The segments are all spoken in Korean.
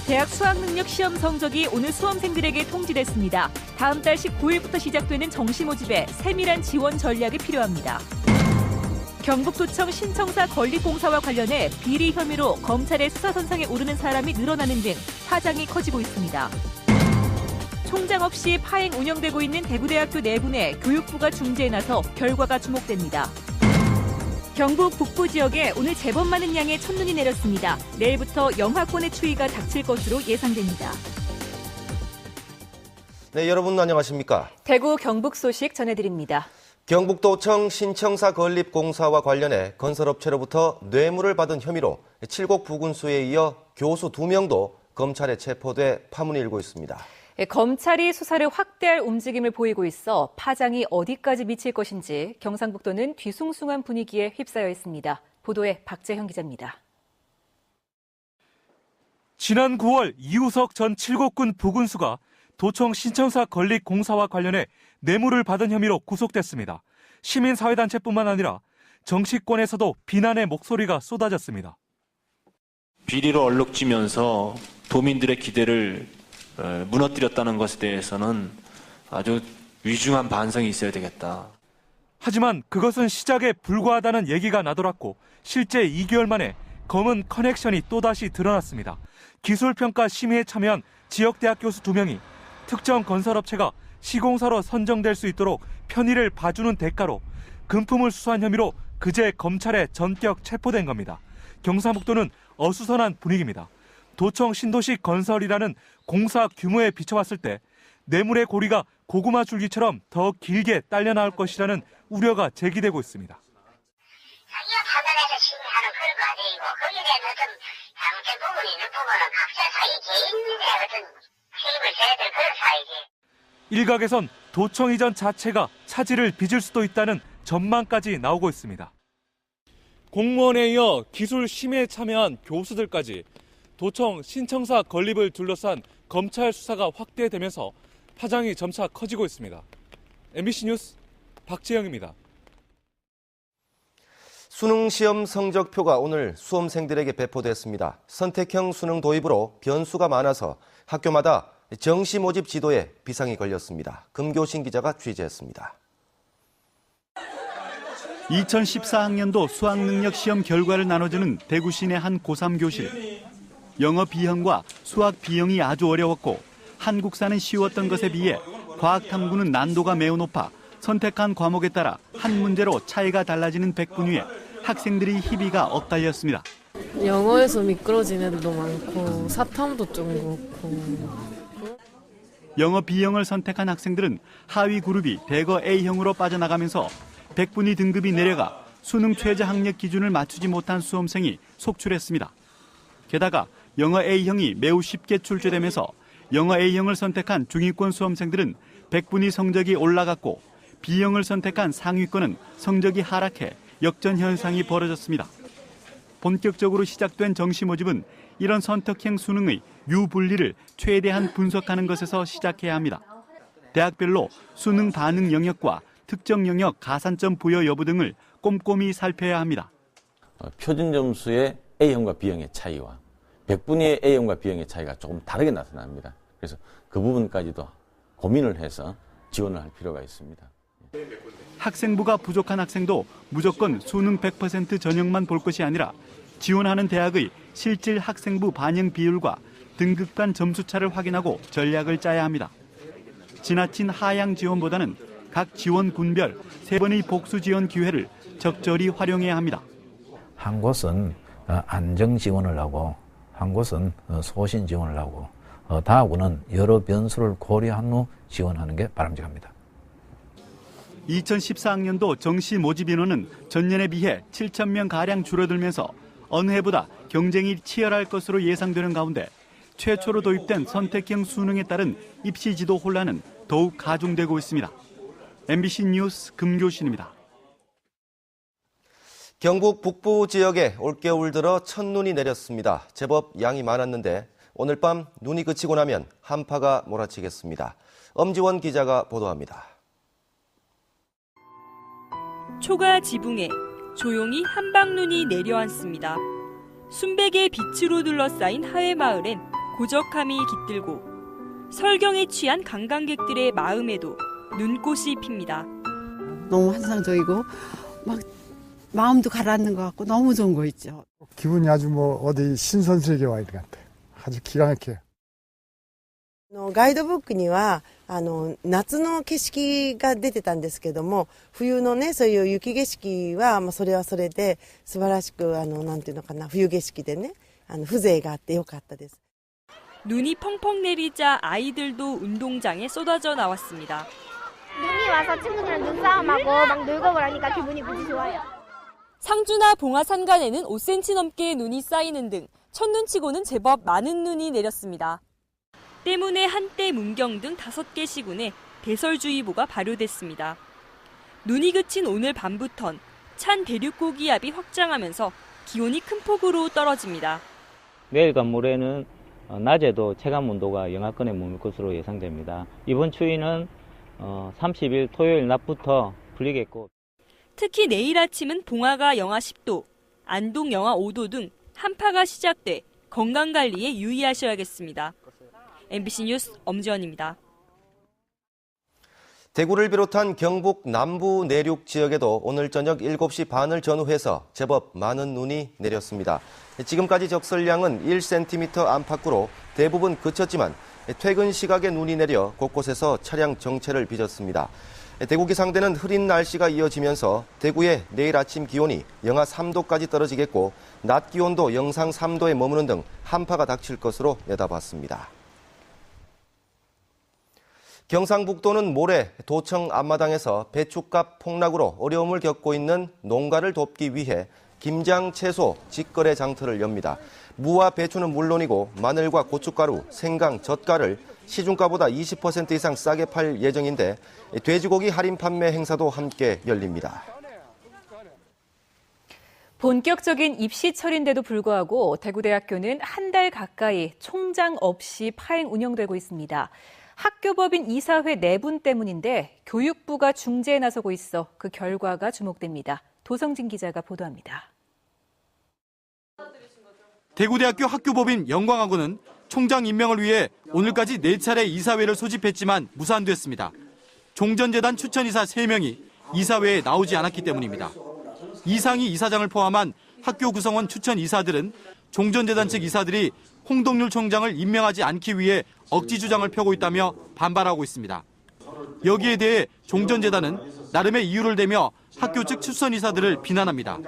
대학 수학능력 시험 성적이 오늘 수험생들에게 통지됐습니다. 다음 달 19일부터 시작되는 정시 모집에 세밀한 지원 전략이 필요합니다. 경북도청 신청사 건립공사와 관련해 비리 혐의로 검찰의 수사선상에 오르는 사람이 늘어나는 등 파장이 커지고 있습니다. 총장 없이 파행 운영되고 있는 대구대학교 내부내 교육부가 중재에 나서 결과가 주목됩니다. 경북 북부 지역에 오늘 제법 많은 양의 첫눈이 내렸습니다. 내일부터 영하권의 추위가 닥칠 것으로 예상됩니다. 네, 여러분 안녕하십니까? 대구 경북 소식 전해드립니다. 경북도청 신청사 건립공사와 관련해 건설업체로부터 뇌물을 받은 혐의로 칠곡 부군수에 이어 교수 2명도 검찰에 체포돼 파문이 일고 있습니다. 검찰이 수사를 확대할 움직임을 보이고 있어 파장이 어디까지 미칠 것인지 경상북도는 뒤숭숭한 분위기에 휩싸여 있습니다. 보도에 박재형 기자입니다. 지난 9월 이우석 전 칠곡군 부군수가 도청 신청사 건립공사와 관련해 뇌물을 받은 혐의로 구속됐습니다. 시민사회단체뿐만 아니라 정치권에서도 비난의 목소리가 쏟아졌습니다. 비리로 얼룩지면서 도민들의 기대를 무너뜨렸다는 것에 대해서는 아주 위중한 반성이 있어야 되겠다. 하지만 그것은 시작에 불과하다는 얘기가 나돌았고 실제 2개월 만에 검은 커넥션이 또다시 드러났습니다. 기술평가 심의에 참여한 지역대학 교수 2명이 특정 건설업체가 시공사로 선정될 수 있도록 편의를 봐주는 대가로 금품을 수수한 혐의로 그제 검찰에 전격 체포된 겁니다. 경상북도는 어수선한 분위기입니다. 도청 신도시 건설이라는 공사 규모에 비춰봤을 때 뇌물의 고리가 고구마 줄기처럼 더 길게 딸려 나올 것이라는 우려가 제기되고 있습니다. 자기가 판단해서 심의하는 그런 거 아니고 거기에 대한 어떤 잘못된 부분이 있는 부분은 각자 자기 개인의 어떤 책임을 져야 될 그런 사이지. 일각에선 도청 이전 자체가 차질을 빚을 수도 있다는 전망까지 나오고 있습니다. 공무원에 이어 기술 심의에 참여한 교수들까지 도청 신청사 건립을 둘러싼 검찰 수사가 확대되면서 파장이 점차 커지고 있습니다. MBC 뉴스 박재영입니다. 수능 시험 성적표가 오늘 수험생들에게 배포됐습니다. 선택형 수능 도입으로 변수가 많아서 학교마다 정시 모집 지도에 비상이 걸렸습니다. 금교신 기자가 취재했습니다. 2014학년도 수학능력 시험 결과를 나눠주는 대구 시내 한 고3 교실. 영어 B형과 수학 B형이 아주 어려웠고 한국사는 쉬웠던 것에 비해 과학 탐구는 난도가 매우 높아 선택한 과목에 따라 한 문제로 차이가 달라지는 백분위에 학생들이 희비가 엇갈렸습니다. 영어에서 미끄러진 애들도 많고 사탐도 좀 그렇고. 영어 B형을 선택한 학생들은 하위 그룹이 대거 A형으로 빠져나가면서 백분위 등급이 내려가 수능 최저 학력 기준을 맞추지 못한 수험생이 속출했습니다. 게다가 영어 A형이 매우 쉽게 출제되면서 영어 A형을 선택한 중위권 수험생들은 백분위 성적이 올라갔고 B형을 선택한 상위권은 성적이 하락해 역전 현상이 벌어졌습니다. 본격적으로 시작된 정시 모집은 이런 선택형 수능의 유분리를 최대한 분석하는 것에서 시작해야 합니다. 대학별로 수능 반응 영역과 특정 영역 가산점 부여 여부 등을 꼼꼼히 살펴야 합니다. 표준 점수의 A형과 B형의 차이와 백분위의 A형과 B형의 차이가 조금 다르게 나타납니다. 그래서 그 부분까지도 고민을 해서 지원을 할 필요가 있습니다. 학생부가 부족한 학생도 무조건 수능 100% 전형만 볼 것이 아니라 지원하는 대학의 실질 학생부 반영 비율과 등급 간 점수차를 확인하고 전략을 짜야 합니다. 지나친 하향 지원보다는 각 지원 군별 3번의 복수 지원 기회를 적절히 활용해야 합니다. 한 곳은 안정 지원을 하고 한 곳은 소신 지원을 하고 다하고는 여러 변수를 고려한 후 지원하는 게 바람직합니다. 2014학년도 정시 모집 인원은 전년에 비해 7,000명가량 줄어들면서 어느 해보다 경쟁이 치열할 것으로 예상되는 가운데 최초로 도입된 선택형 수능에 따른 입시 지도 혼란은 더욱 가중되고 있습니다. MBC 뉴스 금교신입니다. 경북 북부 지역에 올겨울 들어 첫눈이 내렸습니다. 제법 양이 많았는데 오늘 밤 눈이 그치고 나면 한파가 몰아치겠습니다. 엄지원 기자가 보도합니다. 초가 지붕에 조용히 한방눈이 내려앉습니다. 순백의 빛으로 둘러싸인 하회마을엔 고적함이 깃들고 설경에 취한 관광객들의 마음에도 눈꽃이 핍니다. 너무 환상적이고 막 마음도 가라앉는 것 같고 너무 좋은 거 있죠. 기분이 아주 어디 신선수에게 와 있는 것 같아요. 아주 기가 막혀요. ガイドブックには夏の景色が出てたんですけども、冬のねそういう雪景色はそれはそれで素晴らしくなんていうのかな、冬景色でね風情があってよかったです。 눈이 펑펑 내리자 아이들도 운동장에 쏟아져 나왔습니다. 눈이 와서 친구들이랑 눈싸움하고 막 놀고 그러니까 기분이 무지 좋아요. 상주나 봉화산간에는 5cm 넘게 눈이 쌓이는 등 첫눈치고는 제법 많은 눈이 내렸습니다. 때문에 한때 문경 등 5개 시군에 대설주의보가 발효됐습니다. 눈이 그친 오늘 밤부턴 찬 대륙고기압이 확장하면서 기온이 큰 폭으로 떨어집니다. 내일과 모레는 낮에도 체감온도가 영하권에 머물 것으로 예상됩니다. 이번 추위는 30일 토요일 낮부터 풀리겠고, 특히 내일 아침은 봉화가 영하 10도, 안동 영하 5도 등 한파가 시작돼 건강관리에 유의하셔야겠습니다. MBC 뉴스 엄지원입니다. 대구를 비롯한 경북 남부 내륙 지역에도 오늘 저녁 7시 반을 전후해서 제법 많은 눈이 내렸습니다. 지금까지 적설량은 1cm 안팎으로 대부분 그쳤지만 퇴근 시각에 눈이 내려 곳곳에서 차량 정체를 빚었습니다. 대구 기상대는 흐린 날씨가 이어지면서 대구의 내일 아침 기온이 영하 3도까지 떨어지겠고 낮 기온도 영상 3도에 머무는 등 한파가 닥칠 것으로 내다봤습니다. 경상북도는 모레 도청 앞마당에서 배춧값 폭락으로 어려움을 겪고 있는 농가를 돕기 위해 김장 채소 직거래 장터를 엽니다. 무와 배추는 물론이고 마늘과 고춧가루, 생강, 젓갈을 시중가보다 20% 이상 싸게 팔 예정인데 돼지고기 할인 판매 행사도 함께 열립니다. 본격적인 입시철인데도 불구하고 대구대학교는 한 달 가까이 총장 없이 파행 운영되고 있습니다. 학교법인 이사회 내분 때문인데 교육부가 중재에 나서고 있어 그 결과가 주목됩니다. 도성진 기자가 보도합니다. 대구대학교 학교법인 영광학원은 총장 임명을 위해 오늘까지 4차례 이사회를 소집했지만 무산됐습니다. 종전재단 추천이사 3명이 이사회에 나오지 않았기 때문입니다. 이상희 이사장을 포함한 학교 구성원 추천 이사들은 종전재단 측 이사들이 홍동률 총장을 임명하지 않기 위해 억지 주장을 펴고 있다며 반발하고 있습니다. 여기에 대해 종전재단은 나름의 이유를 대며 학교 측 추천 이사들을 비난합니다.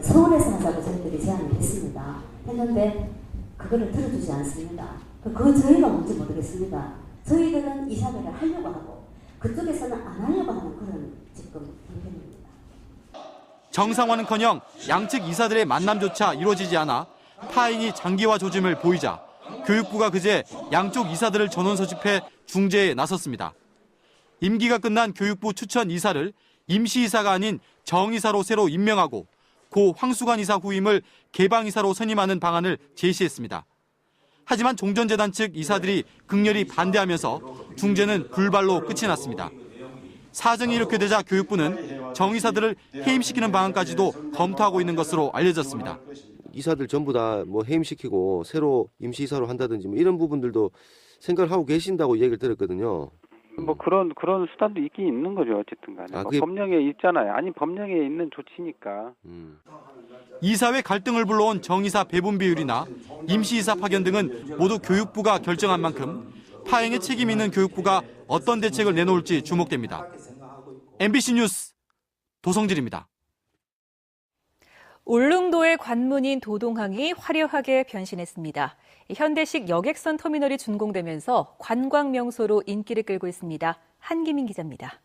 서울에서 하자고 저희들이 제안을 했습니다. 했는데 그거를 들어주지 않습니다. 그건 저희가 뭔지 모르겠습니다. 저희들은 이사회를 하려고 하고 그쪽에서는 안 하려고 하는 그런 지금 형편입니다. 정상화는커녕 양측 이사들의 만남조차 이루어지지 않아 파행이 장기화 조짐을 보이자 교육부가 그제 양쪽 이사들을 전원 소집해 중재에 나섰습니다. 임기가 끝난 교육부 추천 이사를 임시이사가 아닌 정이사로 새로 임명하고 고 황수관 이사 후임을 개방이사로 선임하는 방안을 제시했습니다. 하지만 종전재단 측 이사들이 극렬히 반대하면서 중재는 불발로 끝이 났습니다. 사정이 이렇게 되자 교육부는 정이사들을 해임시키는 방안까지도 검토하고 있는 것으로 알려졌습니다. 이사들 전부 다 해임시키고 새로 임시이사로 한다든지 이런 부분들도 생각을 하고 계신다고 얘기를 들었거든요. 그런 수단도 있긴 있는 거죠. 어쨌든 간에. 법령에 있잖아요. 아니 법령에 있는 조치니까. 이사회 갈등을 불러온 정이사 배분 비율이나 임시이사 파견 등은 모두 교육부가 결정한 만큼 파행에 책임 있는 교육부가 어떤 대책을 내놓을지 주목됩니다. MBC 뉴스 도성진입니다. 울릉도의 관문인 도동항이 화려하게 변신했습니다. 현대식 여객선 터미널이 준공되면서 관광 명소로 인기를 끌고 있습니다. 한기민 기자입니다.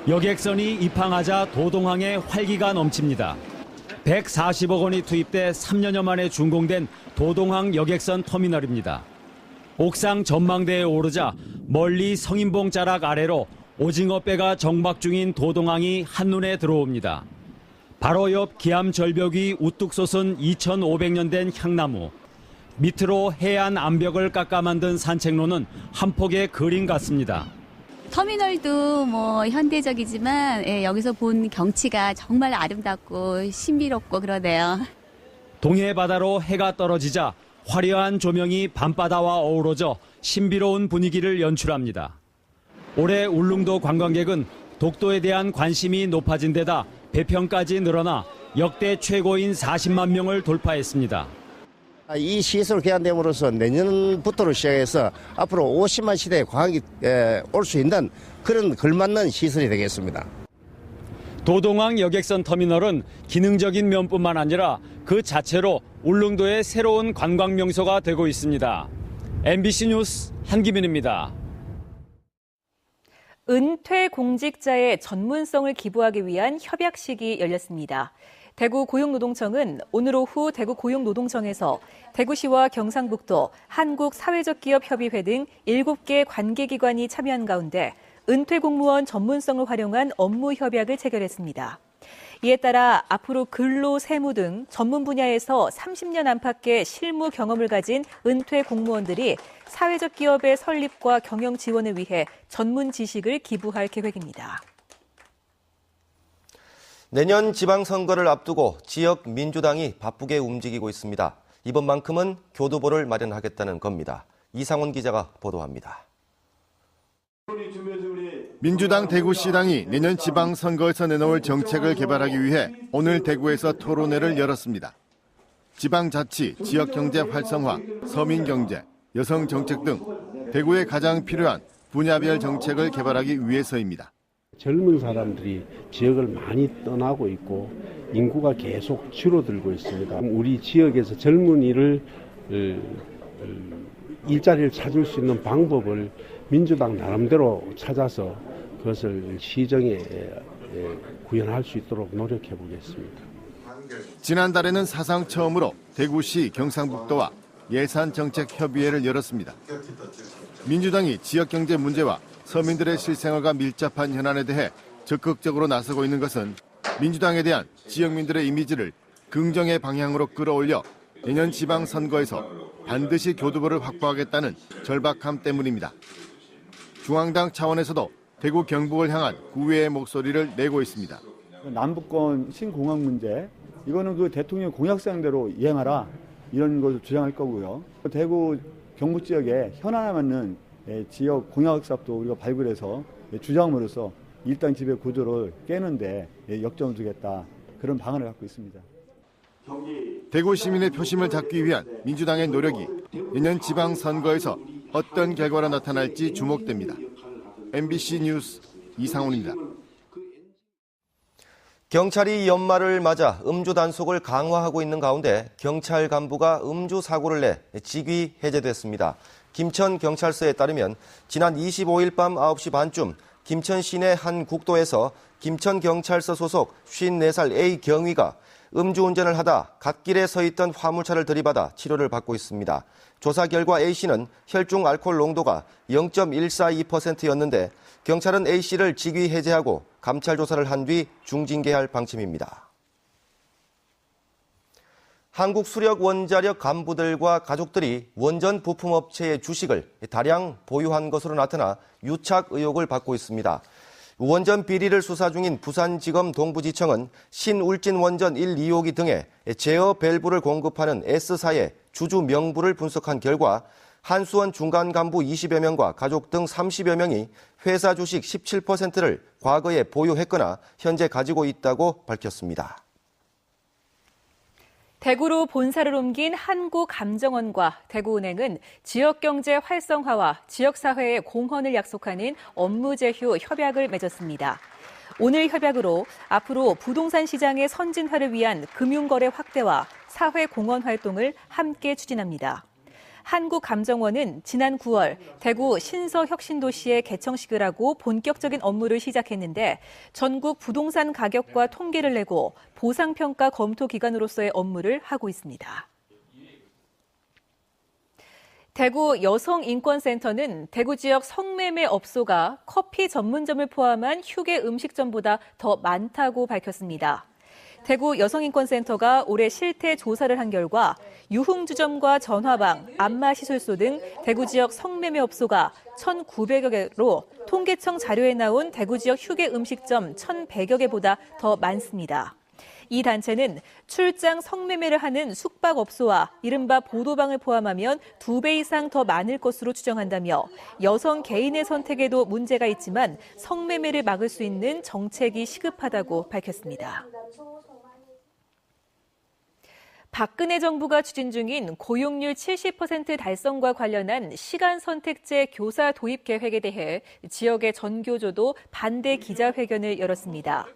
여객선이 입항하자 도동항에 활기가 넘칩니다. 140억 원이 투입돼 3년여 만에 준공된 도동항 여객선 터미널입니다. 옥상 전망대에 오르자 멀리 성인봉 자락 아래로 오징어배가 정박 중인 도동항이 한눈에 들어옵니다. 바로 옆 기암 절벽 위 우뚝 솟은 2500년 된 향나무. 밑으로 해안 암벽을 깎아 만든 산책로는 한 폭의 그림 같습니다. 터미널도 현대적이지만 여기서 본 경치가 정말 아름답고 신비롭고 그러네요. 동해 바다로 해가 떨어지자 화려한 조명이 밤바다와 어우러져 신비로운 분위기를 연출합니다. 올해 울릉도 관광객은 독도에 대한 관심이 높아진 데다 배평까지 늘어나 역대 최고인 40만 명을 돌파했습니다. 이 시설 개관됨으로써 내년부터로 시작해서 앞으로 50만 시대의 관광이 올 수 있는 그런 걸맞는 시설이 되겠습니다. 도동항 여객선 터미널은 기능적인 면뿐만 아니라 그 자체로 울릉도의 새로운 관광 명소가 되고 있습니다. MBC 뉴스 한기민입니다. 은퇴 공직자의 전문성을 기부하기 위한 협약식이 열렸습니다. 대구 고용노동청은 오늘 오후 대구 고용노동청에서 대구시와 경상북도, 한국사회적기업협의회 등 7개 관계기관이 참여한 가운데 은퇴 공무원 전문성을 활용한 업무 협약을 체결했습니다. 이에 따라 앞으로 근로, 세무 등 전문 분야에서 30년 안팎의 실무 경험을 가진 은퇴 공무원들이 사회적 기업의 설립과 경영 지원을 위해 전문 지식을 기부할 계획입니다. 내년 지방선거를 앞두고 지역 민주당이 바쁘게 움직이고 있습니다. 이번만큼은 교두보를 마련하겠다는 겁니다. 이상훈 기자가 보도합니다. 민주당 대구시당이 내년 지방선거에서 내놓을 정책을 개발하기 위해 오늘 대구에서 토론회를 열었습니다. 지방자치, 지역경제 활성화, 서민경제, 여성정책 등 대구에 가장 필요한 분야별 정책을 개발하기 위해서입니다. 젊은 사람들이 지역을 많이 떠나고 있고 인구가 계속 줄어들고 있습니다. 우리 지역에서 젊은이를 일자리를 찾을 수 있는 방법을 민주당 나름대로 찾아서 그것을 시정에 구현할 수 있도록 노력해 보겠습니다. 지난달에는 사상 처음으로 대구시 경상북도와 예산정책협의회를 열었습니다. 민주당이 지역경제 문제와 서민들의 실생활과 밀접한 현안에 대해 적극적으로 나서고 있는 것은 민주당에 대한 지역민들의 이미지를 긍정의 방향으로 끌어올려 내년 지방선거에서 반드시 교두보를 확보하겠다는 절박함 때문입니다. 중앙당 차원에서도 대구 경북을 향한 구애의 목소리를 내고 있습니다. 남북권 신공항 문제, 이거는 그 대통령 공약상대로 이행하라, 이런 것을 주장할 거고요. 대구 경북 지역에 현안에 맞는 지역 공약 사업도 우리가 발굴해서 주장으로서 일당 지배 구조를 깨는데 역점을 두겠다, 그런 방안을 갖고 있습니다. 대구 시민의 표심을 잡기 위한 민주당의 노력이 내년 지방선거에서 어떤 결과로 나타날지 주목됩니다. MBC 뉴스 이상훈입니다. 경찰이 연말을 맞아 음주 단속을 강화하고 있는 가운데 경찰 간부가 음주 사고를 내 직위 해제됐습니다. 김천경찰서에 따르면 지난 25일 밤 9시 반쯤 김천 시내 한 국도에서 김천경찰서 소속 54살 A 경위가 음주운전을 하다 갓길에 서 있던 화물차를 들이받아 치료를 받고 있습니다. 조사 결과 A씨는 혈중 알코올 농도가 0.142%였는데 경찰은 A씨를 직위 해제하고 감찰 조사를 한 뒤 중징계할 방침입니다. 한국수력원자력 간부들과 가족들이 원전 부품업체의 주식을 다량 보유한 것으로 나타나 유착 의혹을 받고 있습니다. 원전 비리를 수사 중인 부산지검 동부지청은 신울진원전 1, 2호기 등에 제어 밸브를 공급하는 S사의 주주 명부를 분석한 결과 한수원 중간 간부 20여 명과 가족 등 30여 명이 회사 주식 17%를 과거에 보유했거나 현재 가지고 있다고 밝혔습니다. 대구로 본사를 옮긴 한국감정원과 대구은행은 지역경제 활성화와 지역사회의 공헌을 약속하는 업무 제휴 협약을 맺었습니다. 오늘 협약으로 앞으로 부동산 시장의 선진화를 위한 금융거래 확대와 사회 공헌 활동을 함께 추진합니다. 한국감정원은 지난 9월 대구 신서혁신도시에 개청식을 하고 본격적인 업무를 시작했는데 전국 부동산 가격과 통계를 내고 보상평가 검토 기관으로서의 업무를 하고 있습니다. 대구 여성인권센터는 대구 지역 성매매 업소가 커피 전문점을 포함한 휴게 음식점보다 더 많다고 밝혔습니다. 대구 여성인권센터가 올해 실태 조사를 한 결과 유흥주점과 전화방, 안마시술소 등 대구 지역 성매매 업소가 1,900여 개로 통계청 자료에 나온 대구 지역 휴게 음식점 1,100여 개보다 더 많습니다. 이 단체는 출장 성매매를 하는 숙박업소와 이른바 보도방을 포함하면 2배 이상 더 많을 것으로 추정한다며 여성 개인의 선택에도 문제가 있지만 성매매를 막을 수 있는 정책이 시급하다고 밝혔습니다. 박근혜 정부가 추진 중인 고용률 70% 달성과 관련한 시간 선택제 교사 도입 계획에 대해 지역의 전교조도 반대 기자회견을 열었습니다.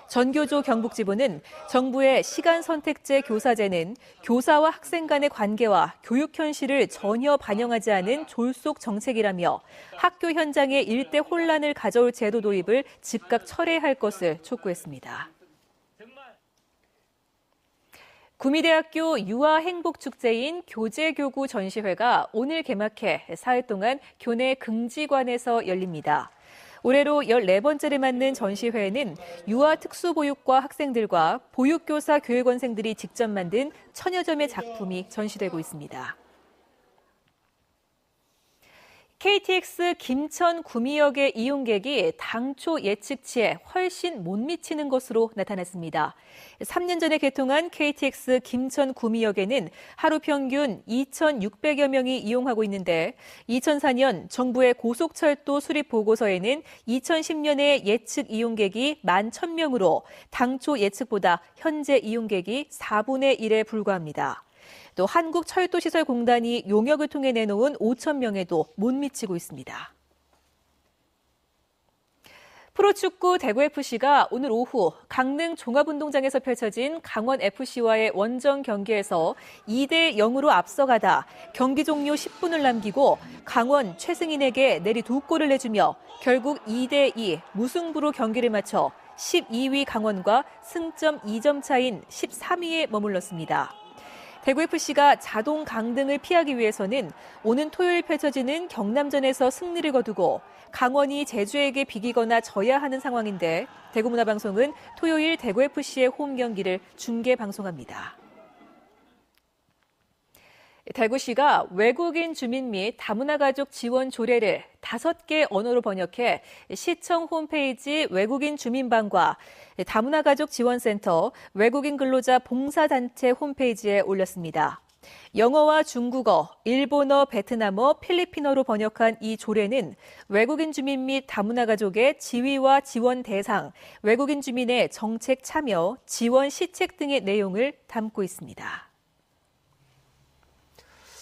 전교조 경북지부는 정부의 시간 선택제 교사제는 교사와 학생 간의 관계와 교육 현실을 전혀 반영하지 않은 졸속 정책이라며 학교 현장에 일대 혼란을 가져올 제도 도입을 즉각 철회할 것을 촉구했습니다. 구미대학교 유아행복축제인 교재교구 전시회가 오늘 개막해 사흘 동안 교내 긍지관에서 열립니다. 올해로 14번째를 맞는 전시회에는 유아특수보육과 학생들과 보육교사 교육원생들이 직접 만든 천여 점의 작품이 전시되고 있습니다. KTX 김천 구미역의 이용객이 당초 예측치에 훨씬 못 미치는 것으로 나타났습니다. 3년 전에 개통한 KTX 김천 구미역에는 하루 평균 2,600여 명이 이용하고 있는데 2004년 정부의 고속철도 수립 보고서에는 2010년에 예측 이용객이 11,000명으로 당초 예측보다 현재 이용객이 4분의 1에 불과합니다. 또 한국철도시설공단이 용역을 통해 내놓은 5,000명에도 못 미치고 있습니다. 프로축구 대구FC가 오늘 오후 강릉 종합운동장에서 펼쳐진 강원FC와의 원정 경기에서 2대 0으로 앞서가다 경기 종료 10분을 남기고 강원 최승인에게 내리 2골을 내주며 결국 2대 2 무승부로 경기를 마쳐 12위 강원과 승점 2점 차인 13위에 머물렀습니다. 대구FC가 자동 강등을 피하기 위해서는 오는 토요일 펼쳐지는 경남전에서 승리를 거두고 강원이 제주에게 비기거나 져야 하는 상황인데 대구문화방송은 토요일 대구FC의 홈 경기를 중계 방송합니다. 대구시가 외국인 주민 및 다문화 가족 지원 조례를 5개 언어로 번역해 시청 홈페이지 외국인 주민방과 다문화 가족 지원센터 외국인 근로자 봉사단체 홈페이지에 올렸습니다. 영어와 중국어, 일본어, 베트남어, 필리핀어로 번역한 이 조례는 외국인 주민 및 다문화 가족의 지위와 지원 대상, 외국인 주민의 정책 참여, 지원 시책 등의 내용을 담고 있습니다.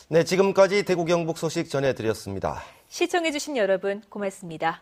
네, 지금까지 대구 경북 소식 전해드렸습니다. 시청해주신 여러분 고맙습니다.